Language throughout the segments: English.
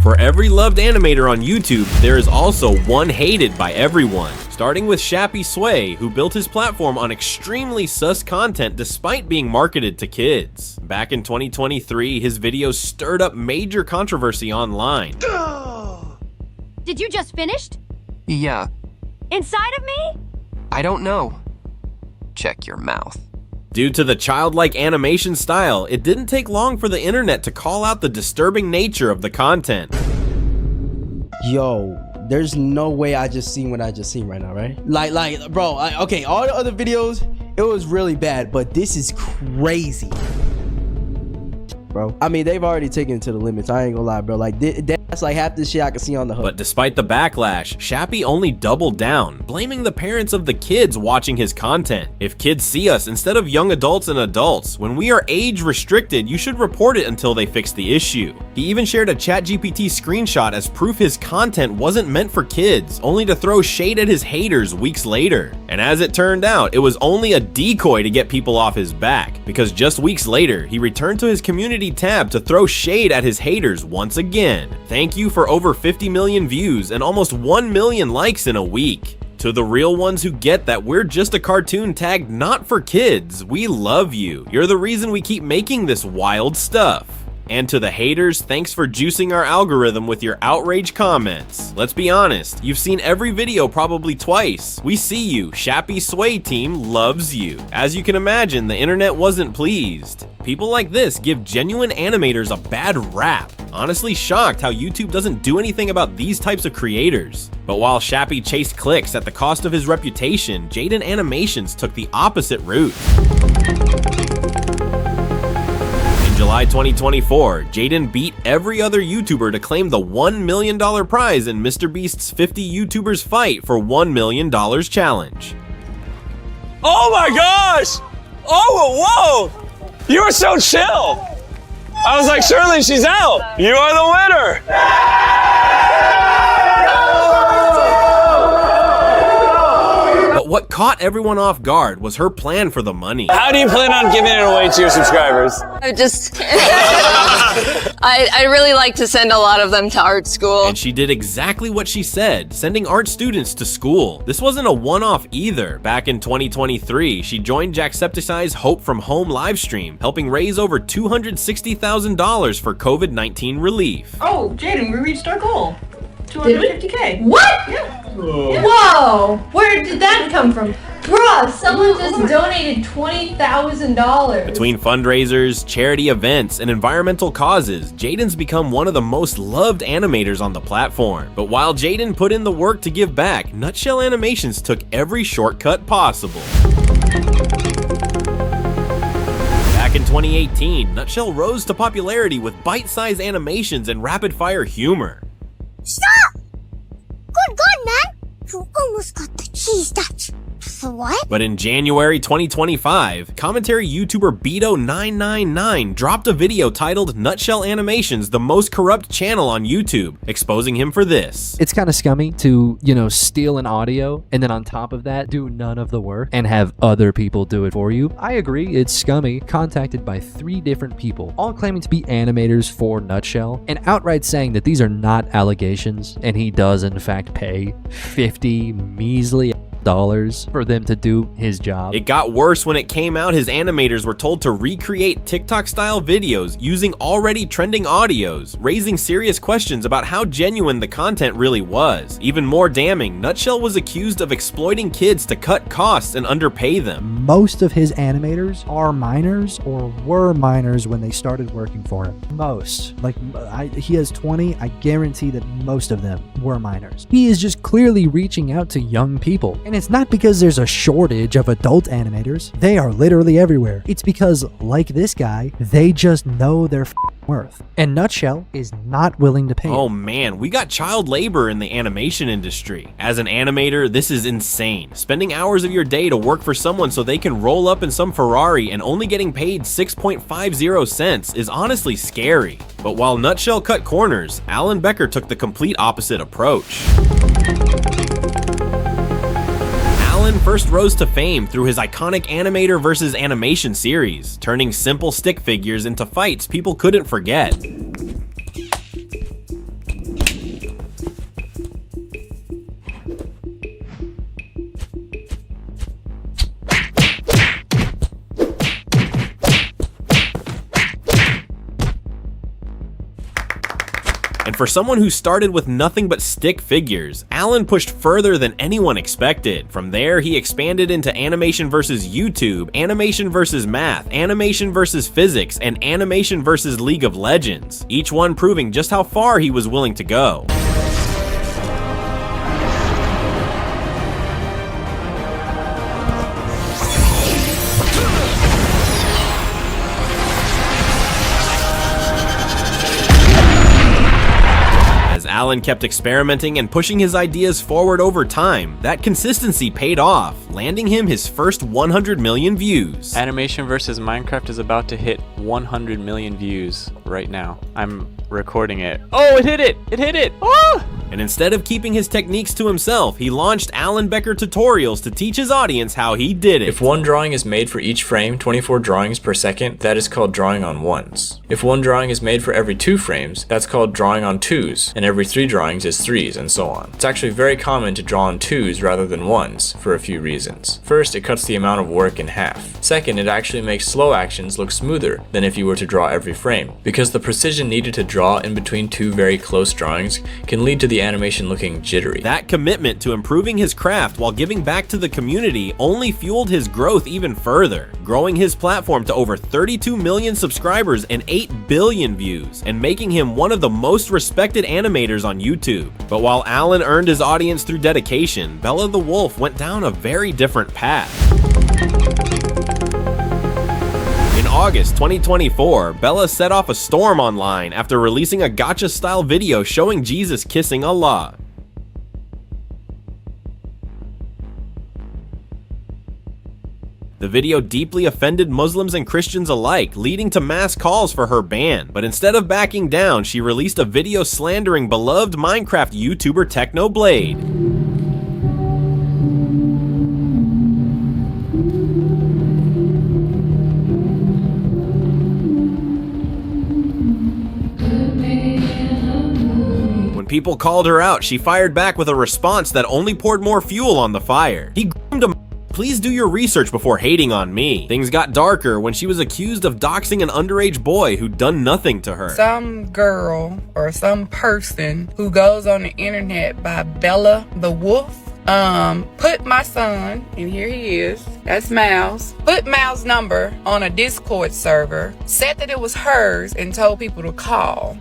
For every loved animator on YouTube, there is also one hated by everyone. Starting with Shappy Sway, who built his platform on extremely sus content despite being marketed to kids. Back in 2023, his videos stirred up major controversy online. Did you just finished? Yeah. Inside of me? I don't know. Check your mouth. Due to the childlike animation style, it didn't take long for the internet to call out the disturbing nature of the content. Yo, there's no way I just seen what I just seen right now, right? Like, bro, okay, all the other videos, it was really bad, but this is crazy, bro. I mean, they've already taken it to the limits. I ain't gonna lie, bro. Like, that's like half the shit I can see on the hook. But despite the backlash, Shappy only doubled down, blaming the parents of the kids watching his content. If kids see us instead of young adults and adults, when we are age restricted, you should report it until they fix the issue. He even shared a ChatGPT screenshot as proof his content wasn't meant for kids, only to throw shade at his haters weeks later. And as it turned out, it was only a decoy to get people off his back, because just weeks later, he returned to his community tab to throw shade at his haters once again. Thank you for over 50 million views and almost 1 million likes in a week. To the real ones who get that we're just a cartoon tagged not for kids, we love you. You're the reason we keep making this wild stuff. And to the haters, thanks for juicing our algorithm with your outrage comments. Let's be honest, you've seen every video probably twice. We see you, Shappy Sway team loves you. As you can imagine, the internet wasn't pleased. People like this give genuine animators a bad rap. Honestly shocked how YouTube doesn't do anything about these types of creators. But while Shappy chased clicks at the cost of his reputation, Jaden Animations took the opposite route. July 2024, Jaden beat every other YouTuber to claim the $1 million prize in MrBeast's 50 YouTubers Fight for $1 million challenge. Oh my gosh! Oh, whoa! You were so chill! I was like, surely she's out! You are the winner! But what caught everyone off guard was her plan for the money. How do you plan on giving it away to your subscribers? I really like to send a lot of them to art school. And she did exactly what she said, sending art students to school. This wasn't a one-off either. Back in 2023, she joined Jacksepticeye's Hope from Home livestream, helping raise over $260,000 for COVID-19 relief. Oh, Jaden, we reached our goal. 250K. What? Yeah. Whoa! Where did that come from? Bruh, someone just donated $20,000. Between fundraisers, charity events, and environmental causes, Jaden's become one of the most loved animators on the platform. But while Jaden put in the work to give back, Nutshell Animations took every shortcut possible. Back in 2018, Nutshell rose to popularity with bite-sized animations and rapid-fire humor. Stop! Good God, man! You almost got the cheese touch. The what? But in January 2025, commentary YouTuber Beto999 dropped a video titled Nutshell Animations, the most corrupt channel on YouTube, exposing him for this. It's kind of scummy to, steal an audio and then on top of that, do none of the work and have other people do it for you. I agree, it's scummy. Contacted by 3 different people, all claiming to be animators for Nutshell, and outright saying that these are not allegations and he does in fact pay 50 measly dollars for them to do his job. It got worse when it came out his animators were told to recreate TikTok-style videos using already trending audios, raising serious questions about how genuine the content really was. Even more damning, Nutshell was accused of exploiting kids to cut costs and underpay them. Most of his animators are minors or were minors when they started working for him. Most. He has 20, I guarantee that most of them were minors. He is just clearly reaching out to young people. And it's not because there's a shortage of adult animators. They are literally everywhere. It's because, like this guy, they just know their worth. And Nutshell is not willing to pay. Oh man, we got child labor in the animation industry. As an animator, this is insane. Spending hours of your day to work for someone so they can roll up in some Ferrari and only getting paid 6.50 cents is honestly scary. But while Nutshell cut corners, Alan Becker took the complete opposite approach. Alan first rose to fame through his iconic Animator vs. Animation series, turning simple stick figures into fights people couldn't forget. And for someone who started with nothing but stick figures, Alan pushed further than anyone expected. From there, he expanded into animation versus YouTube, animation versus math, animation versus physics, and animation versus League of Legends, each one proving just how far he was willing to go. Alan kept experimenting and pushing his ideas forward over time. That consistency paid off, landing him his first 100 million views. Animation vs. Minecraft is about to hit 100 million views right now. I'm recording it. Oh, it hit it! It hit it! Oh! And instead of keeping his techniques to himself, he launched Alan Becker tutorials to teach his audience how he did it. If one drawing is made for each frame, 24 drawings per second, that is called drawing on ones. If one drawing is made for every 2 frames, that's called drawing on twos, and every 3 drawings is 3s, and so on. It's actually very common to draw on 2s rather than 1s, for a few reasons. First, it cuts the amount of work in half. Second, it actually makes slow actions look smoother than if you were to draw every frame, because the precision needed to draw in between 2 very close drawings can lead to the animation looking jittery. That commitment to improving his craft while giving back to the community only fueled his growth even further, growing his platform to over 32 million subscribers and 8 billion views, and making him one of the most respected animators on YouTube. But while Alan earned his audience through dedication, Bella the Wolf went down a very different path. In August 2024, Bella set off a storm online after releasing a gacha-style video showing Jesus kissing Allah. The video deeply offended Muslims and Christians alike, leading to mass calls for her ban. But instead of backing down, she released a video slandering beloved Minecraft YouTuber Technoblade. When people called her out, she fired back with a response that only poured more fuel on the fire. He groomed a Please do your research before hating on me. Things got darker when she was accused of doxing an underage boy who'd done nothing to her. Some girl or some person who goes on the internet by Bella the Wolf put my son, and here he is, that's Miles, put Miles' number on a Discord server, said that it was hers, and told people to call.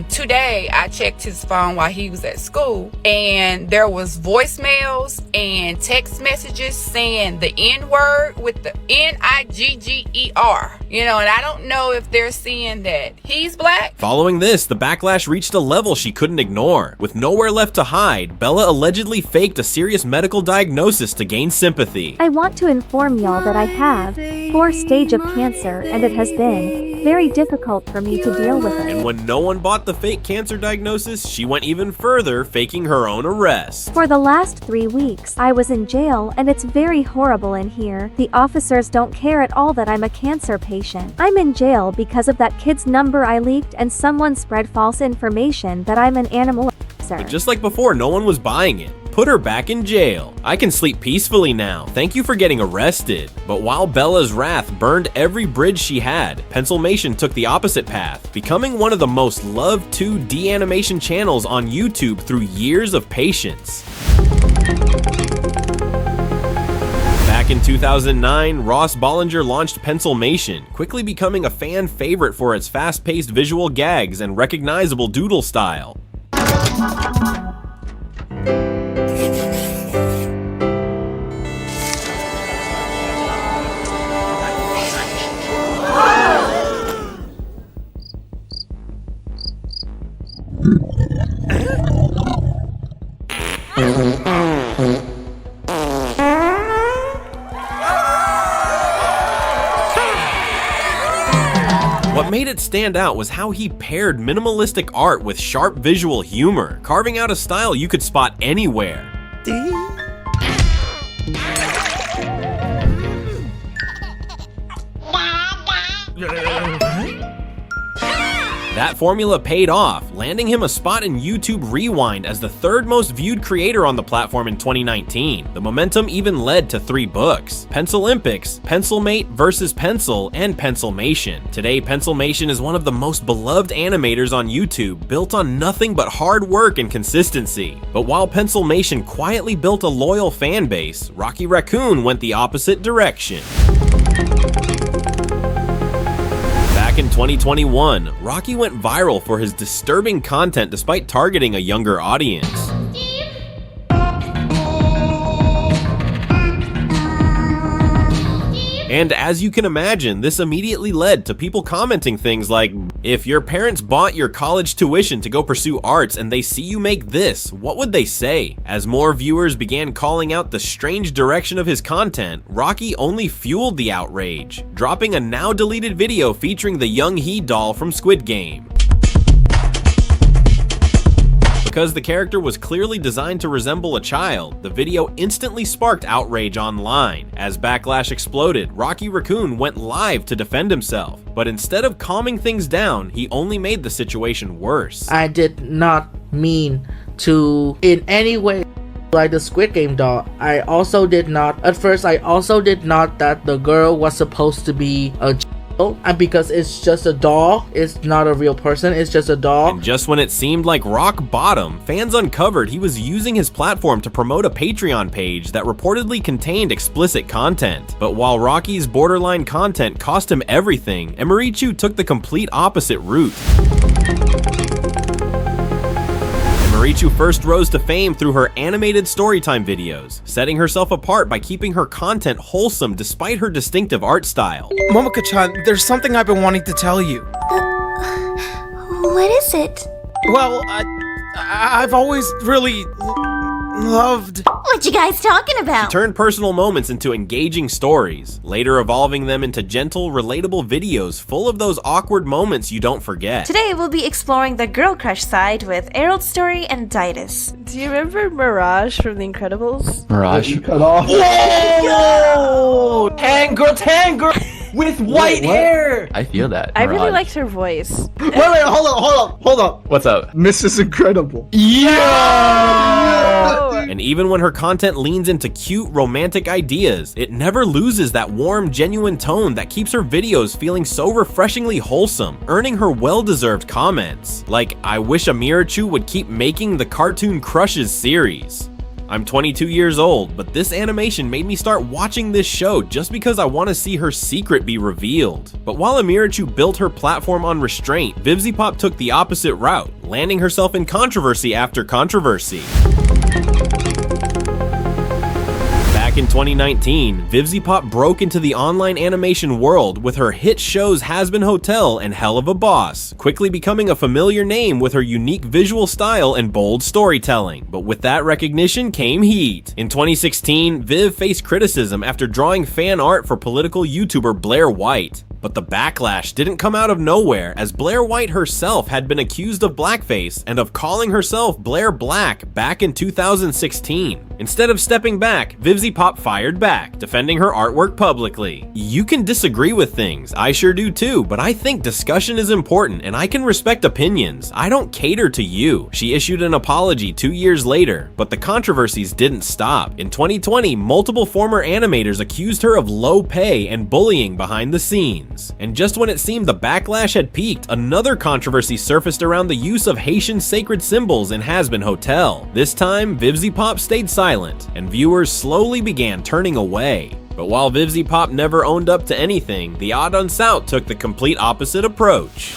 Today I checked his phone while he was at school, and there was voicemails and text messages saying the N-word with the N-I-G-G-E-R, you know, and I don't know if they're seeing that he's black. Following this, the backlash reached a level she couldn't ignore. With nowhere left to hide, Bella allegedly faked a serious medical diagnosis to gain sympathy. I want to inform y'all that I have 4th stage of cancer, and it has been very difficult for me to deal with it. And when no one bought the fake cancer diagnosis, she went even further, faking her own arrest. For the last 3 weeks, I was in jail, and it's very horrible in here. The officers don't care at all that I'm a cancer patient. I'm in jail because of that kid's number I leaked, and someone spread false information that I'm an animal officer. But just like before, no one was buying it. Put her back in jail. I can sleep peacefully now. Thank you for getting arrested. But while Bella's wrath burned every bridge she had, Pencilmation took the opposite path, becoming one of the most loved 2D animation channels on YouTube through years of patience. Back in 2009, Ross Bollinger launched Pencilmation, quickly becoming a fan favorite for its fast-paced visual gags and recognizable doodle style. What made it stand out was how he paired minimalistic art with sharp visual humor, carving out a style you could spot anywhere. That formula paid off, landing him a spot in YouTube Rewind as the 3rd most viewed creator on the platform in 2019. The momentum even led to 3 books: Pencilympics, Pencilmate vs. Pencil, and Pencilmation. Today, Pencilmation is one of the most beloved animators on YouTube, built on nothing but hard work and consistency. But while Pencilmation quietly built a loyal fan base, Rocky Raccoon went the opposite direction. Back in 2021, Rocky went viral for his disturbing content despite targeting a younger audience. And as you can imagine, this immediately led to people commenting things like, if your parents bought your college tuition to go pursue arts and they see you make this, what would they say? As more viewers began calling out the strange direction of his content, Rocky only fueled the outrage, dropping a now deleted video featuring the Young Hee doll from Squid Game. Because the character was clearly designed to resemble a child, the video instantly sparked outrage online. As backlash exploded, Rocky Raccoon went live to defend himself, but instead of calming things down, he only made the situation worse. I did not mean to in any way like the Squid Game doll. I also did not that the girl was supposed to be a and because it's just a doll, it's not a real person, it's just a doll. And just when it seemed like rock bottom, fans uncovered he was using his platform to promote a Patreon page that reportedly contained explicit content. But while Rocky's borderline content cost him everything, Emirichu took the complete opposite route. Emirichu first rose to fame through her animated storytime videos, setting herself apart by keeping her content wholesome despite her distinctive art style. Momoka-chan, there's something I've been wanting to tell you. What is it? Well, I've always really loved... What you guys talking about? She turned personal moments into engaging stories, later evolving them into gentle, relatable videos full of those awkward moments you don't forget. Today we'll be exploring the girl crush side with Errol's story and Ditus. Do you remember Mirage from The Incredibles? Mirage? Cut off. Whoa! Tangirl! With white hair! I feel that. I really liked her voice. Wait, hold up. What's up? Mrs. Incredible. Yeah! And even when her content leans into cute, romantic ideas, it never loses that warm, genuine tone that keeps her videos feeling so refreshingly wholesome, earning her well-deserved comments. Like, I wish Emirichu would keep making the Cartoon Crushes series. I'm 22 years old, but this animation made me start watching this show just because I want to see her secret be revealed. But while Emirichu built her platform on restraint, Vivziepop took the opposite route, landing herself in controversy after controversy. Back in 2019, Vivziepop broke into the online animation world with her hit shows Hazbin Hotel and Hell of a Boss, quickly becoming a familiar name with her unique visual style and bold storytelling. But with that recognition came heat. In 2016, Viv faced criticism after drawing fan art for political YouTuber Blair White. But the backlash didn't come out of nowhere, as Blair White herself had been accused of blackface and of calling herself Blair Black back in 2016. Instead of stepping back, Vivziepop fired back, defending her artwork publicly. You can disagree with things, I sure do too, but I think discussion is important and I can respect opinions. I don't cater to you. She issued an apology 2 years later, but the controversies didn't stop. In 2020, multiple former animators accused her of low pay and bullying behind the scenes. And just when it seemed the backlash had peaked, another controversy surfaced around the use of Haitian sacred symbols in Hazbin Hotel. This time, Vivziepop stayed silent, and viewers slowly began turning away. But while Vivziepop never owned up to anything, the Odd Uns Out took the complete opposite approach.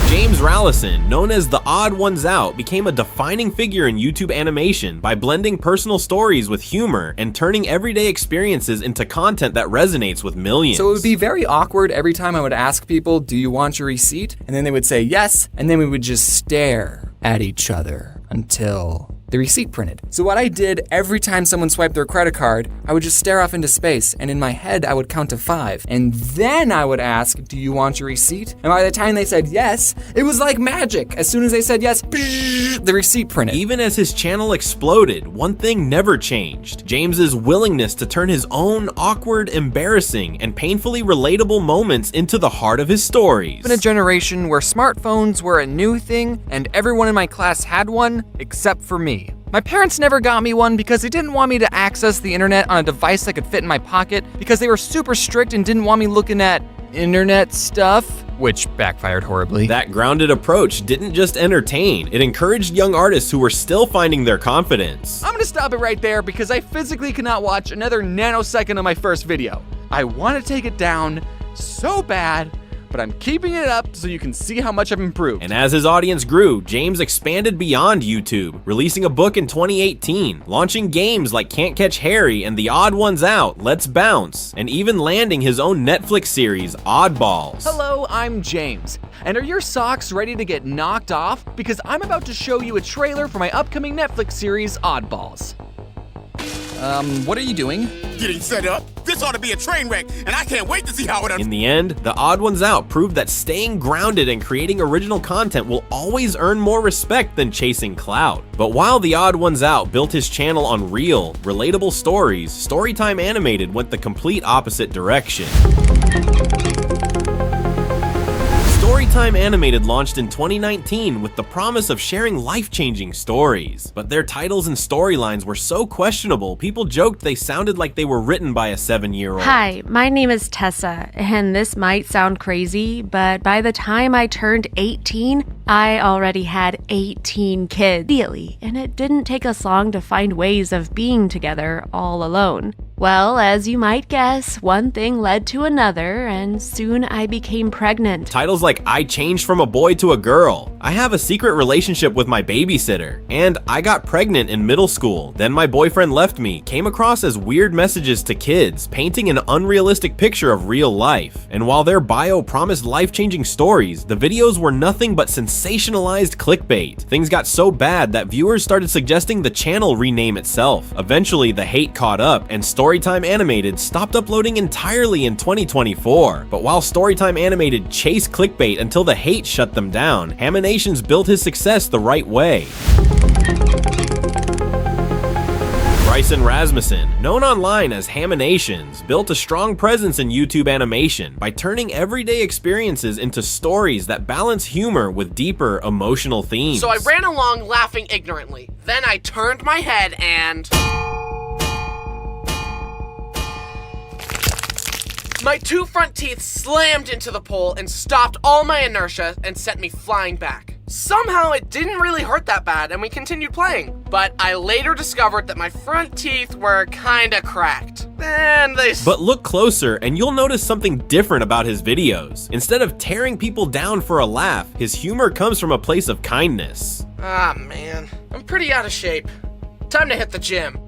James Rallison, known as the Odd Ones Out, became a defining figure in YouTube animation by blending personal stories with humor and turning everyday experiences into content that resonates with millions. So it would be very awkward every time I would ask people, do you want your receipt? And then they would say yes, and then we would just stare at each other until the receipt printed. So what I did every time someone swiped their credit card, I would just stare off into space, and in my head I would count to 5. And then I would ask, do you want your receipt? And by the time they said yes, it was like magic. As soon as they said yes, the receipt printed. Even as his channel exploded, one thing never changed: James's willingness to turn his own awkward, embarrassing, and painfully relatable moments into the heart of his stories. In a generation where smartphones were a new thing and everyone in my class had one, except for me. My parents never got me one because they didn't want me to access the internet on a device that could fit in my pocket, because they were super strict and didn't want me looking at internet stuff, which backfired horribly. That grounded approach didn't just entertain, it encouraged young artists who were still finding their confidence. I'm gonna stop it right there because I physically cannot watch another nanosecond of my first video. I want to take it down so bad, but I'm keeping it up so you can see how much I've improved. And as his audience grew, James expanded beyond YouTube, releasing a book in 2018, launching games like Can't Catch Harry and The Odd Ones Out, Let's Bounce, and even landing his own Netflix series, Oddballs. Hello, I'm James. And are your socks ready to get knocked off? Because I'm about to show you a trailer for my upcoming Netflix series, Oddballs. What are you doing? Getting set up. This ought to be a train wreck, and I can't wait to see how it In the end, The Odd Ones Out proved that staying grounded and creating original content will always earn more respect than chasing clout. But while The Odd Ones Out built his channel on real, relatable stories, Storytime Animated went the complete opposite direction. Storytime Animated launched in 2019 with the promise of sharing life-changing stories. But their titles and storylines were so questionable, people joked they sounded like they were written by a 7-year-old. Hi, my name is Tessa, and this might sound crazy, but by the time I turned 18, I already had 18 kids immediately, and it didn't take us long to find ways of being together all alone. Well, as you might guess, one thing led to another, and soon I became pregnant. Titles like I Changed from a Boy to a Girl, I Have a Secret Relationship with My Babysitter, and I Got Pregnant in Middle School, Then My Boyfriend Left Me came across as weird messages to kids, painting an unrealistic picture of real life. And while their bio promised life-changing stories, the videos were nothing but sensationalized clickbait. Things got so bad that viewers started suggesting the channel rename itself. Eventually, the hate caught up, and Storytime Animated stopped uploading entirely in 2024. But while Storytime Animated chased clickbait until the hate shut them down, Haminations built his success the right way. Bryson Rasmussen, known online as Haminations, built a strong presence in YouTube animation by turning everyday experiences into stories that balance humor with deeper emotional themes. So I ran along laughing ignorantly. Then I turned my head and... my 2 front teeth slammed into the pole and stopped all my inertia and sent me flying back. Somehow it didn't really hurt that bad and we continued playing, but I later discovered that my front teeth were kinda cracked. And they... But look closer and you'll notice something different about his videos. Instead of tearing people down for a laugh, his humor comes from a place of kindness. Ah man, I'm pretty out of shape. Time to hit the gym.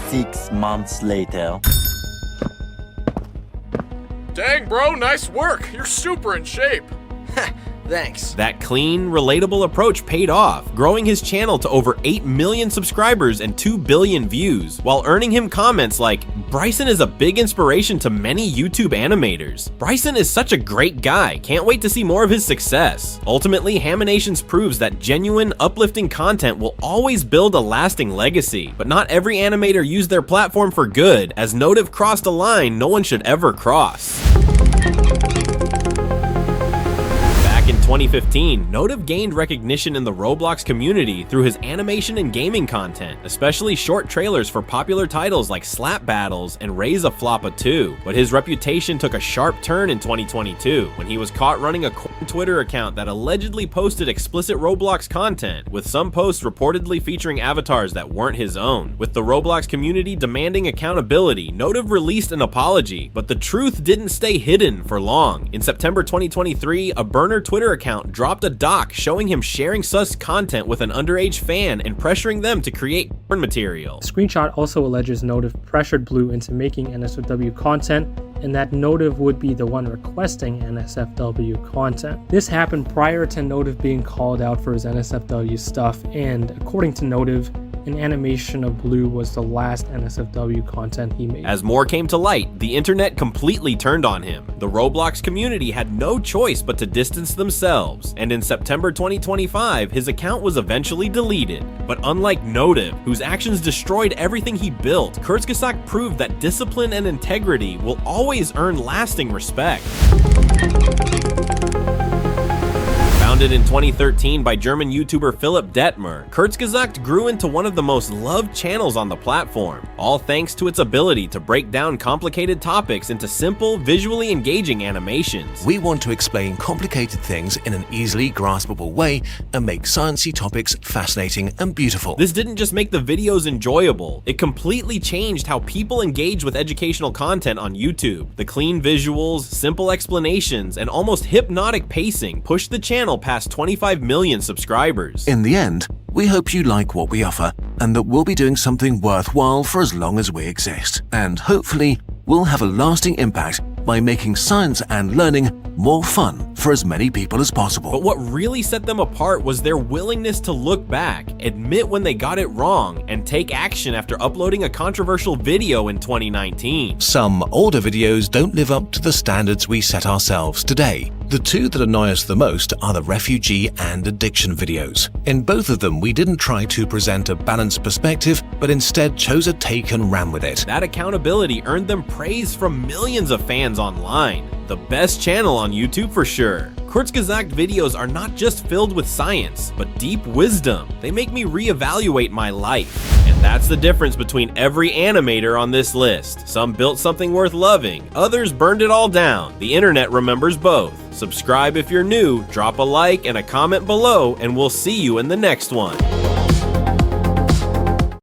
6 months later. Dang bro, nice work. You're super in shape. Thanks. That clean, relatable approach paid off, growing his channel to over 8 million subscribers and 2 billion views, while earning him comments like, Bryson is a big inspiration to many YouTube animators. Bryson is such a great guy, can't wait to see more of his success. Ultimately, Haminations proves that genuine, uplifting content will always build a lasting legacy, but not every animator used their platform for good, as Notive crossed a line no one should ever cross. In 2015, Notive gained recognition in the Roblox community through his animation and gaming content, especially short trailers for popular titles like Slap Battles and Raise a Floppa 2. But his reputation took a sharp turn in 2022 when he was caught running a Twitter account that allegedly posted explicit Roblox content, with some posts reportedly featuring avatars that weren't his own. With the Roblox community demanding accountability, Notive released an apology, but the truth didn't stay hidden for long. In September 2023, a burner Twitter account dropped a doc showing him sharing sus content with an underage fan and pressuring them to create porn material. The screenshot also alleges Notive pressured Blue into making NSFW content and that Notive would be the one requesting NSFW content. This happened prior to Notive being called out for his NSFW stuff, and according to Notive, an animation of Blue was the last NSFW content he made. As more came to light, the internet completely turned on him. The Roblox community had no choice but to distance themselves, and in September 2025, his account was eventually deleted. But unlike Notive, whose actions destroyed everything he built, Kurzgesagt proved that discipline and integrity will always earn lasting respect. Founded in 2013 by German YouTuber Philipp Detmer, Kurzgesagt grew into one of the most loved channels on the platform, all thanks to its ability to break down complicated topics into simple, visually engaging animations. We want to explain complicated things in an easily graspable way and make sciencey topics fascinating and beautiful. This didn't just make the videos enjoyable, it completely changed how people engage with educational content on YouTube. The clean visuals, simple explanations, and almost hypnotic pacing pushed the channel past 25 million subscribers. In the end, we hope you like what we offer and that we'll be doing something worthwhile for as long as we exist. And hopefully, we'll have a lasting impact by making science and learning more fun for as many people as possible. But what really set them apart was their willingness to look back, admit when they got it wrong, and take action after uploading a controversial video in 2019. Some older videos don't live up to the standards we set ourselves today. The two that annoy us the most are the refugee and addiction videos. In both of them, we didn't try to present a balanced perspective, but instead chose a take and ran with it. That accountability earned them praise from millions of fans online. The best channel on YouTube for sure. Kurzgesagt videos are not just filled with science, but deep wisdom. They make me reevaluate my life. And that's the difference between every animator on this list. Some built something worth loving, others burned it all down. The internet remembers both. Subscribe if you're new, drop a like and a comment below, and we'll see you in the next one.